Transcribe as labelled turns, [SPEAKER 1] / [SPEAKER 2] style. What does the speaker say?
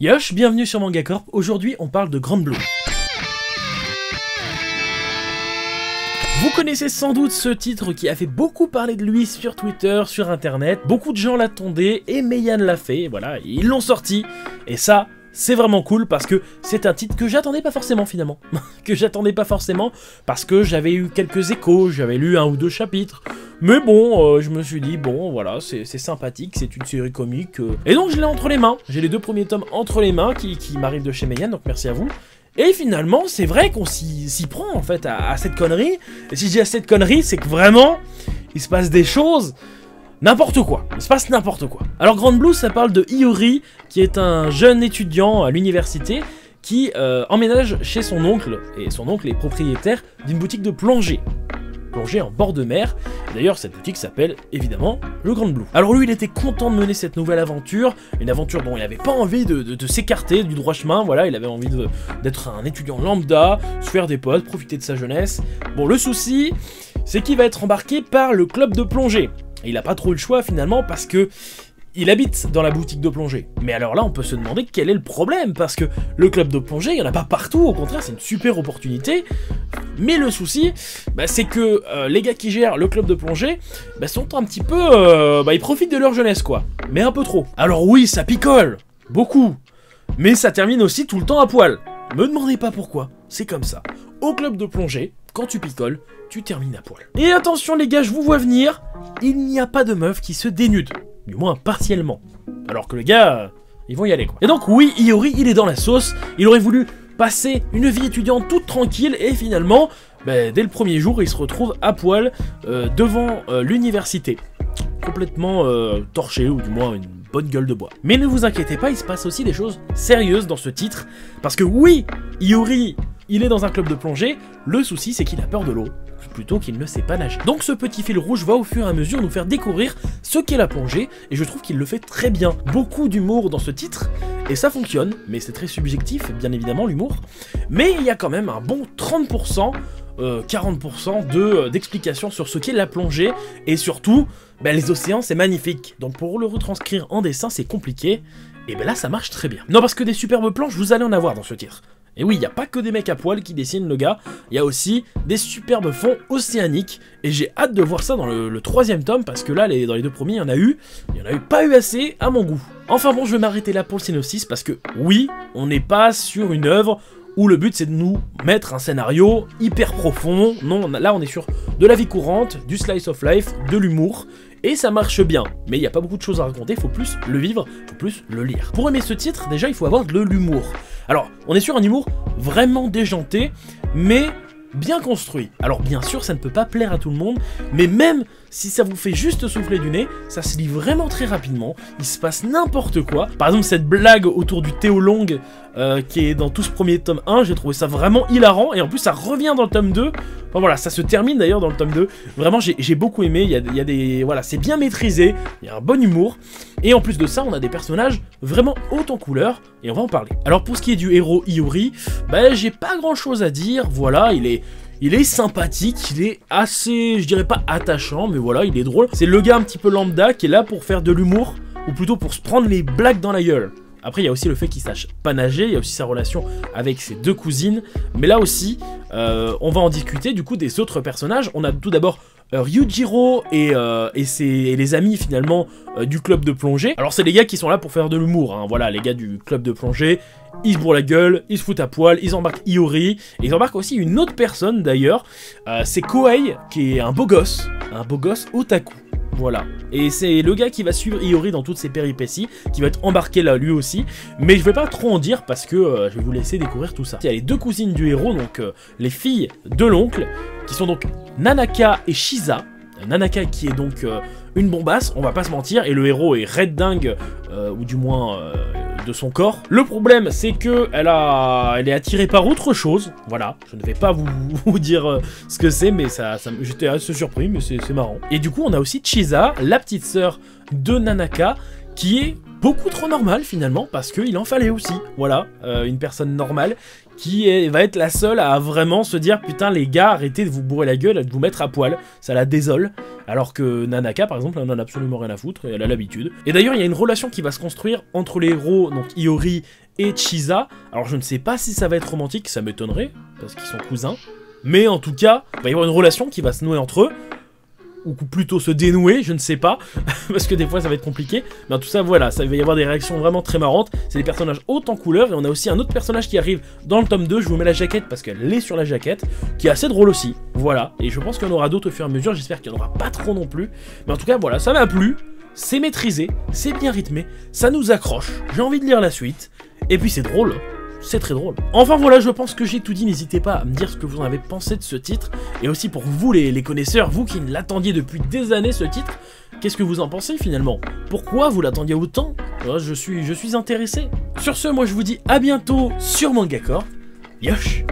[SPEAKER 1] Yosh, bienvenue sur Manga Corp. Aujourd'hui, on parle de Grand Blue. Vous connaissez sans doute ce titre qui a fait beaucoup parler de lui sur Twitter, sur internet. Beaucoup de gens l'attendaient et Meian l'a fait. Voilà, ils l'ont sorti. Et ça, c'est vraiment cool parce que c'est un titre que j'attendais pas forcément finalement. Que j'attendais pas forcément parce que j'avais eu quelques échos, j'avais lu 1 ou 2 chapitres. Mais bon, je me suis dit, bon, voilà, c'est sympathique, c'est une série comique. Et donc je l'ai entre les mains. J'ai les 2 premiers tomes entre les mains qui m'arrivent de chez Meian, donc merci à vous. Et finalement, c'est vrai qu'on s'y prend en fait à cette connerie. Et si je dis à cette connerie, c'est que vraiment, il se passe des choses, n'importe quoi. Il se passe n'importe quoi. Alors Grand Blue, ça parle de Iori, qui est un jeune étudiant à l'université, qui emménage chez son oncle. Et son oncle est propriétaire d'une boutique de plongée en bord de mer. D'ailleurs, cette boutique s'appelle évidemment le Grand Blue. Alors lui, il était content de mener cette nouvelle aventure, une aventure dont il n'avait pas envie de s'écarter du droit chemin. Voilà, il avait envie d'être un étudiant lambda, se faire des potes, profiter de sa jeunesse. Bon, le souci, c'est qu'il va être embarqué par le club de plongée. Et il n'a pas trop le choix finalement parce que il habite dans la boutique de plongée. Mais alors là, on peut se demander quel est le problème, parce que le club de plongée, il n'y en a pas partout, au contraire, c'est une super opportunité. Mais le souci, c'est que les gars qui gèrent le club de plongée sont un petit peu... ils profitent de leur jeunesse, quoi. Mais un peu trop. Alors oui, ça picole, beaucoup. Mais ça termine aussi tout le temps à poil. Me demandez pas pourquoi, c'est comme ça. Au club de plongée, quand tu picoles, tu termines à poil. Et attention les gars, je vous vois venir, il n'y a pas de meuf qui se dénude. Du moins partiellement. Alors que les gars, ils vont y aller quoi. Et donc oui, Iori, il est dans la sauce. Il aurait voulu passer une vie étudiante toute tranquille et finalement, dès le premier jour, il se retrouve à poil devant l'université. Complètement torché, ou du moins une bonne gueule de bois. Mais ne vous inquiétez pas, il se passe aussi des choses sérieuses dans ce titre. Parce que oui, Iori, il est dans un club de plongée. Le souci, c'est qu'il a peur de l'eau, plutôt qu'il ne sait pas nager. Donc ce petit fil rouge va au fur et à mesure nous faire découvrir ce qu'est la plongée, et je trouve qu'il le fait très bien. Beaucoup d'humour dans ce titre, et ça fonctionne, mais c'est très subjectif, bien évidemment, l'humour. Mais il y a quand même un bon 30%, 40% d'explications sur ce qu'est la plongée, et surtout, les océans, c'est magnifique. Donc pour le retranscrire en dessin, c'est compliqué, et là, ça marche très bien. Non, parce que des superbes planches, vous allez en avoir dans ce titre. Et oui, il n'y a pas que des mecs à poil qui dessinent le gars, il y a aussi des superbes fonds océaniques, et j'ai hâte de voir ça dans le 3e tome, parce que là, dans les 2 premiers, il y en a eu pas eu assez à mon goût. Enfin bon, je vais m'arrêter là pour le synopsis, parce que oui, on n'est pas sur une œuvre où le but c'est de nous mettre un scénario hyper profond. Non, là on est sur de la vie courante, du slice of life, de l'humour, et ça marche bien, mais il n'y a pas beaucoup de choses à raconter, il faut plus le vivre, il faut plus le lire. Pour aimer ce titre, déjà il faut avoir de l'humour. Alors, on est sur un humour vraiment déjanté, mais bien construit. Alors bien sûr, ça ne peut pas plaire à tout le monde, mais même si ça vous fait juste souffler du nez, ça se lit vraiment très rapidement, il se passe n'importe quoi. Par exemple, cette blague autour du Théo Long, qui est dans tout ce premier tome 1, j'ai trouvé ça vraiment hilarant, et en plus ça revient dans le tome 2, enfin voilà, ça se termine d'ailleurs dans le tome 2, vraiment j'ai beaucoup aimé, il y a des... voilà, c'est bien maîtrisé, il y a un bon humour, et en plus de ça, on a des personnages vraiment hauts en couleur, et on va en parler. Alors pour ce qui est du héros Iori, j'ai pas grand chose à dire, voilà, il est sympathique, il est assez, je dirais pas attachant, mais voilà, il est drôle. C'est le gars un petit peu lambda qui est là pour faire de l'humour, ou plutôt pour se prendre les blagues dans la gueule. Après, il y a aussi le fait qu'il sache pas nager, il y a aussi sa relation avec ses 2 cousines, mais là aussi, on va en discuter du coup des autres personnages. On a tout d'abord Ryujiro et les amis finalement du club de plongée. Alors c'est les gars qui sont là pour faire de l'humour, hein. Voilà, les gars du club de plongée, ils se bourrent la gueule, ils se foutent à poil, ils embarquent Iori, et ils embarquent aussi une autre personne d'ailleurs, c'est Kohei, qui est un beau gosse otaku. Voilà, et c'est le gars qui va suivre Iori dans toutes ses péripéties, qui va être embarqué là lui aussi, mais je vais pas trop en dire parce que je vais vous laisser découvrir tout ça. Il y a les 2 cousines du héros, donc les filles de l'oncle, qui sont donc Nanaka et Shiza. Nanaka qui est donc une bombasse, on va pas se mentir, et le héros est red dingue, ou du moins de son corps. Le problème c'est que elle est attirée par autre chose, voilà, je ne vais pas vous dire ce que c'est, mais j'étais assez surpris, mais c'est marrant. Et du coup on a aussi Chiza, la petite sœur de Nanaka, qui est beaucoup trop normale finalement, parce qu'il en fallait aussi, voilà, une personne normale, qui va être la seule à vraiment se dire putain les gars, arrêtez de vous bourrer la gueule et de vous mettre à poil, ça la désole, alors que Nanaka par exemple elle en a absolument rien à foutre et elle a l'habitude. Et d'ailleurs il y a une relation qui va se construire entre les héros, donc Iori et Chisa. Alors je ne sais pas si ça va être romantique, ça m'étonnerait, parce qu'ils sont cousins. Mais en tout cas, il va y avoir une relation qui va se nouer entre eux. Ou plutôt se dénouer, je ne sais pas, parce que des fois ça va être compliqué, mais en tout ça voilà, ça va y avoir des réactions vraiment très marrantes, c'est des personnages hauts en couleur, et on a aussi un autre personnage qui arrive dans le tome 2, je vous mets la jaquette parce qu'elle est sur la jaquette, qui est assez drôle aussi, voilà, et je pense qu'il y en aura d'autres au fur et à mesure, j'espère qu'il n'y en aura pas trop non plus, mais en tout cas voilà, ça m'a plu, c'est maîtrisé, c'est bien rythmé, ça nous accroche, j'ai envie de lire la suite, et puis c'est drôle. C'est très drôle. Enfin voilà, je pense que j'ai tout dit, n'hésitez pas à me dire ce que vous en avez pensé de ce titre, et aussi pour vous les connaisseurs, vous qui l'attendiez depuis des années ce titre, qu'est-ce que vous en pensez finalement? Pourquoi vous l'attendiez autant? Je suis intéressé. Sur ce, moi je vous dis à bientôt sur Manga Corp. Yosh!